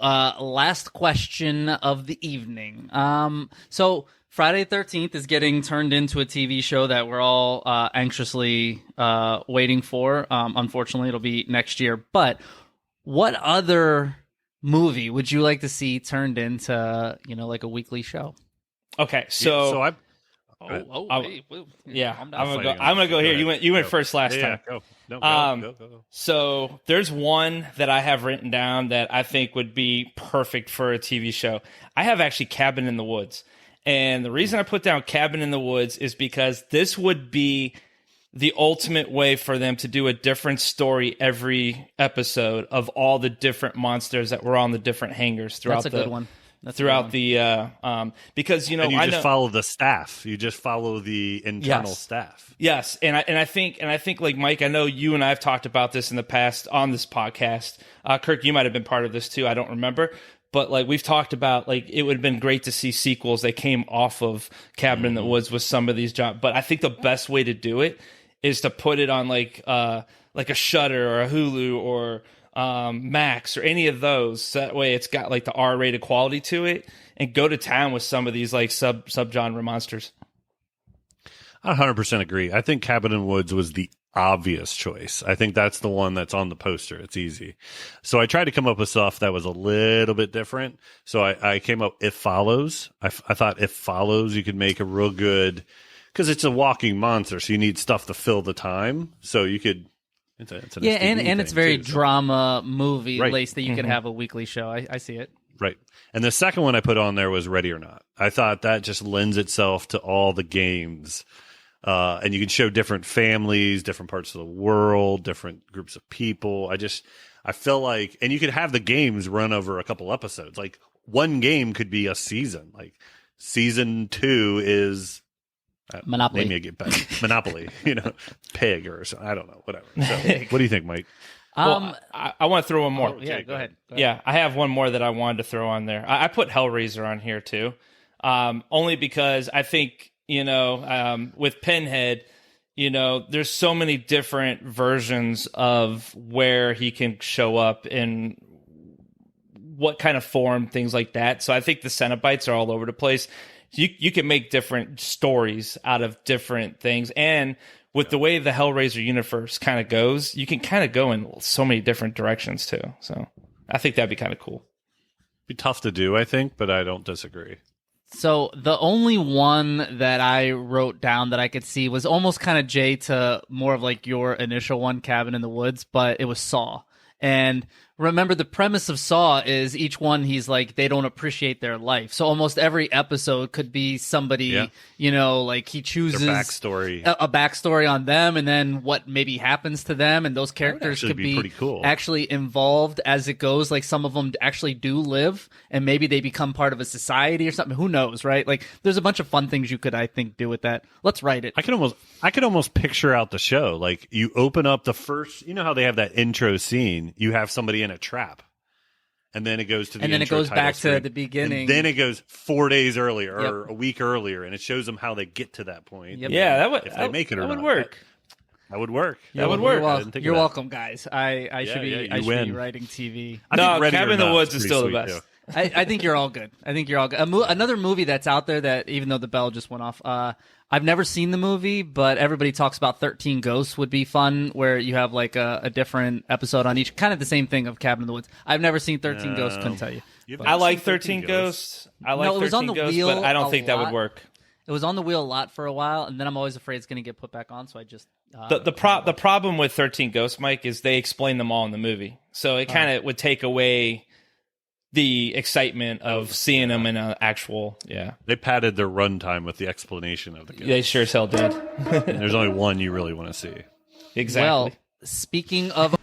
last question of the evening. So Friday the 13th is getting turned into a TV show that we're all anxiously waiting for. Unfortunately, it'll be next year. But what other movie would you like to see turned into, like a weekly show? Okay, so wait. Yeah, I'm gonna go here. You went first last time. Go. No, go. So there's one that I have written down that I think would be perfect for a TV show. I have actually Cabin in the Woods. And the reason I put down Cabin in the Woods is because this would be the ultimate way for them to do a different story every episode of all the different monsters that were on the different hangars throughout That's a good one. Because and you just follow the staff. You just follow the internal staff. Yes, and I think like Mike, I know you and I have talked about this in the past on this podcast. Kirk, you might have been part of this too. I don't remember, but like we've talked about, like it would have been great to see sequels that came off of Cabin in the Woods with some of these jobs. But I think the best way to do it is to put it on like a Shudder or a Hulu or Max or any of those. So that way it's got like the R-rated quality to it, and go to town with some of these like subgenre monsters. I 100% agree. I think Cabin in the Woods was the obvious choice. I think that's the one that's on the poster. It's easy. So I tried to come up with stuff that was a little bit different. So I came up It Follows. I thought It Follows, you could make a real good, because it's a walking monster, so you need stuff to fill the time. So you could. It's an and it's very too, drama movie Right. laced that you could have a weekly show. I see it. Right. And the second one I put on there was Ready or Not. I thought that just lends itself to all the games. And you can show different families, different parts of the world, different groups of people. I feel like, and you could have the games run over a couple episodes. Like one game could be a season. Like season 2 is Monopoly. Name me a get better. Monopoly, Pig or something. I don't know, whatever. So, what do you think, Mike? Well, I want to throw one more. Go ahead. Yeah, I have one more that I wanted to throw on there. I put Hellraiser on here too, only because I think with Pinhead, there's so many different versions of where he can show up in what kind of form, things like that. So I think the Cenobites are all over the place. You can make different stories out of different things, and with the way the Hellraiser universe kind of goes, you can kind of go in so many different directions too. So I think that'd be kind of cool. Be tough to do, I think, but I don't disagree. So the only one that I wrote down that I could see was almost kind of Jay to more of like your initial one, Cabin in the Woods, but it was Saw. And remember, the premise of Saw is each one, he's like, they don't appreciate their life. So almost every episode could be somebody, like he chooses Their backstory. a backstory on them, and then what maybe happens to them. And those characters could be pretty cool. actually involved as it goes. Like some of them actually do live, and maybe they become part of a society or something. Who knows, right? Like there's a bunch of fun things you could, I think, do with that. Let's write it. I could almost picture out the show. Like you open up the first, how they have that intro scene. You have somebody in a trap, and then it goes to the and then it goes back to the beginning. And then it goes 4 days earlier or a week earlier, and it shows them how they get to that point. Yep. Yeah, that would if they make it or that would not. work. That would work. That would work. You're welcome, guys. I should be writing TV. No, Cabin in the Woods is still the best. I think you're all good. Another movie that's out there that, even though the bell just went off, I've never seen the movie, but everybody talks about 13 Ghosts would be fun, where you have like a different episode on each, kind of the same thing of Cabin in the Woods. I've never seen 13 Ghosts, couldn't tell you. I like 13 Ghosts. I like 13 Ghosts, but I don't think that would work. It was on the wheel a lot for a while, and then I'm always afraid it's going to get put back on, so I just... The problem with 13 Ghosts, Mike, is they explain them all in the movie. So it kind of would take away the excitement of seeing them in an actual... Yeah. They padded their runtime with the explanation of the ghost. They sure as hell did. And there's only one you really want to see. Exactly. Well, speaking of